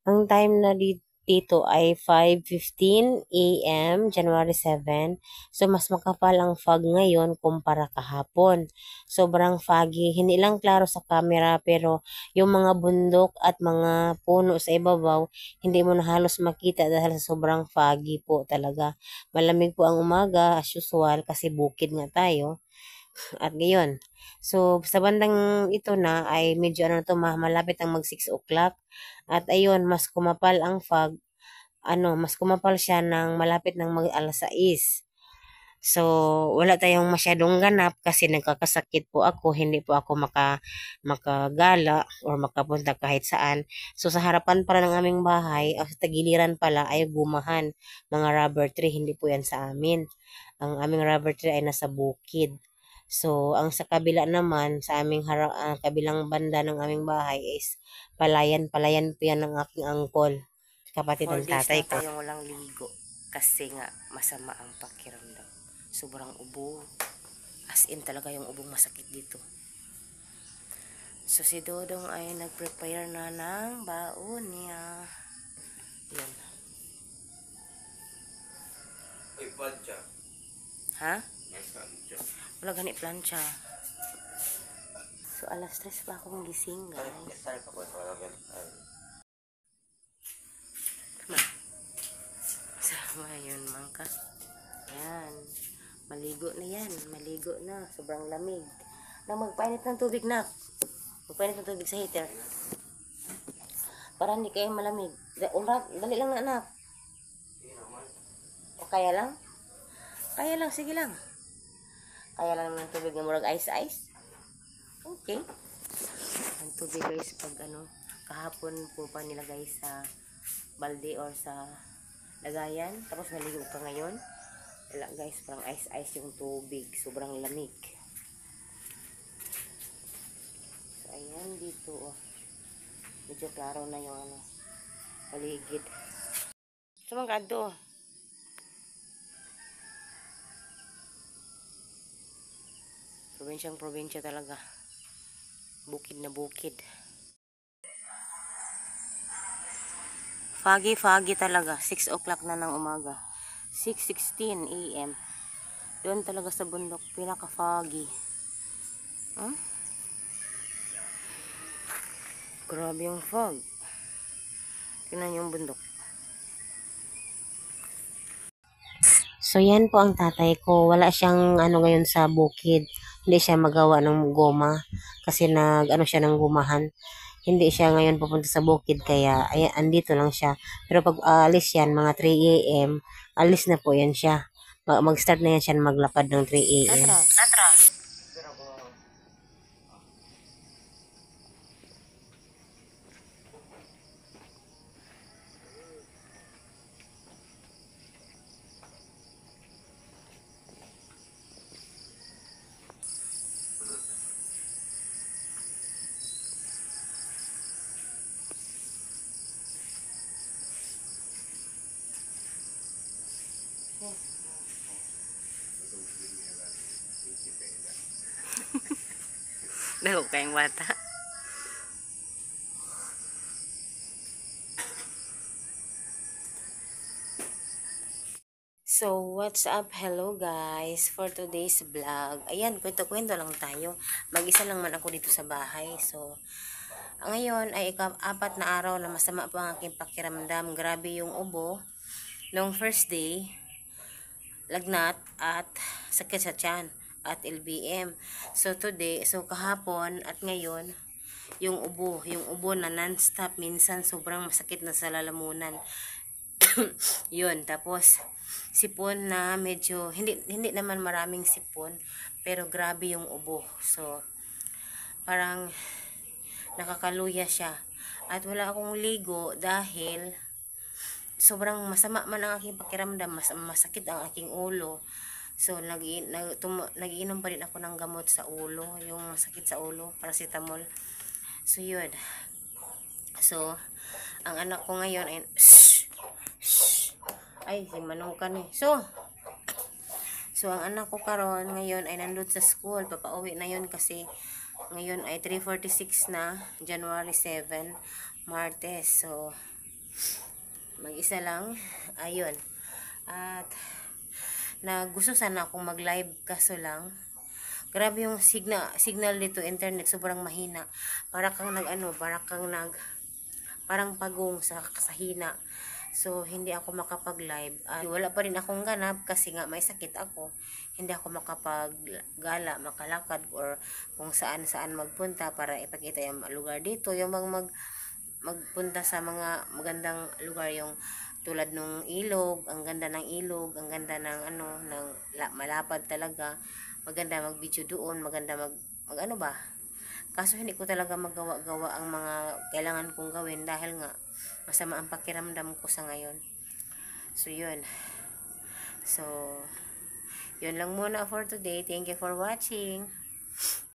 Ang time na dito ay 5:15 AM, January 7. So, mas makapal ang fog ngayon kumpara kahapon. Sobrang foggy. Hindi lang klaro sa camera pero yung mga bundok at mga puno sa ibabaw, hindi mo na halos makita dahil sa sobrang foggy po talaga. Malamig po ang umaga as usual kasi bukid nga tayo. At ngayon, so sa bandang ito na ay medyo ano to, malapit ang mag 6 o'clock. At ayun, mas kumapal ang fog, mas kumapal siya ng malapit ng mag alas 6. So, wala tayong masyadong ganap kasi nagkakasakit po ako, hindi po ako makagala or makapunta kahit saan. So, sa harapan pala ng aming bahay, o sa tagiliran pala ay gumahan, mga rubber tree, hindi po yan sa amin. Ang aming rubber tree ay nasa bukid. So, ang sa kabila naman, sa aming kabilang banda ng aming bahay is palayan po yan ng aking angkol, kapatid ng tatay ko. 4 days na tayong walang ligo kasi nga masama ang pakiramdam. Sobrang ubo. As in talaga yung ubong masakit dito. So si Dodong ay nag-prepare na ng baon niya. Yan. Ay, plancha. Ha? May plancha. Wala gani plancha. So alas 3 pa akong gising, guys. Sama yun, mangka. Yan. Maligo na yan. Maligo na. Sobrang lamig. Na magpainit ng tubig na. Magpainit ng tubig sa heater. Para hindi kayo malamig. Dali lang na, anak. O kaya lang? Kaya lang, sige lang. Kaya lang ng tubig na murag ice-ice. Okay. Ang tubig guys, pag kahapon po pa nilagay sa balde or sa lagayan. Tapos naligo pa ngayon. Wala guys, parang ice-ice yung tubig. Sobrang lamig. So, ayan dito. Oh. Medyo klaro na yung paligid. Sumangkado. Probinsyang probinsya talaga. Bukid na bukid. Foggy talaga. 6 o'clock na ng umaga. 6:16 AM. Doon talaga sa bundok, pinaka-foggy. Huh? Grabe yung fog. Tingnan yung bundok. So, yan po ang tatay ko. Wala siyang ngayon sa bukid. Hindi siya magawa ng goma. Kasi siya ng gumahan. Hindi siya ngayon pupunta sa bukid. Kaya, ayan, andito lang siya. Pero pag alis yan, mga 3 AM, alis na po yan siya. Mag-start na yan siya maglakad ng 3 AM. Atras. Dahok kayong bata. So, what's up? Hello guys! For today's vlog, ayan, kwento-kwento lang tayo. Mag-isa lang man ako dito sa bahay. So, ngayon ay ika-4 na araw na masama po ang aking pakiramdam. Grabe yung ubo. Nung first day, lagnat at sakit sa tiyan at LBM. So, kahapon at ngayon, yung ubo na non-stop. Minsan, sobrang masakit na sa lalamunan. Yun, tapos sipon na medyo hindi naman maraming sipon pero grabe yung ubo. So parang nakakaluya siya at wala akong ligo dahil sobrang masama man ang aking pakiramdam, masakit ang aking ulo. So nagiinom pa rin ako ng gamot sa ulo, yung masakit sa ulo, paracetamol. So yun. So ang anak ko ngayon ay si manukan eh. So ang anak ko karon ngayon ay nandun sa school. Papauwi na yun kasi ngayon ay 3:46 na, January 7, Martes. So Mag-isa lang. Ayun. At gusto sana akong mag-live kaso lang grabe yung signal dito, internet sobrang mahina. Para kang parang pagong sa hina. So hindi ako makapag-live. Wala pa rin akong ganap kasi nga may sakit ako. Hindi ako makapag-gala, makalakad or kung saan-saan magpunta para ipakita yung lugar dito, yung magpunta sa mga magandang lugar, yung tulad ng ilog, ang ganda ng ilog, ang ganda ng malapad talaga, maganda mag-video doon, maganda mag ano ba. Kaso hindi ko talaga magawa-gawa ang mga kailangan kong gawin dahil nga masama ang pakiramdam ko sa ngayon. So yun. So yun lang muna for today. Thank you for watching.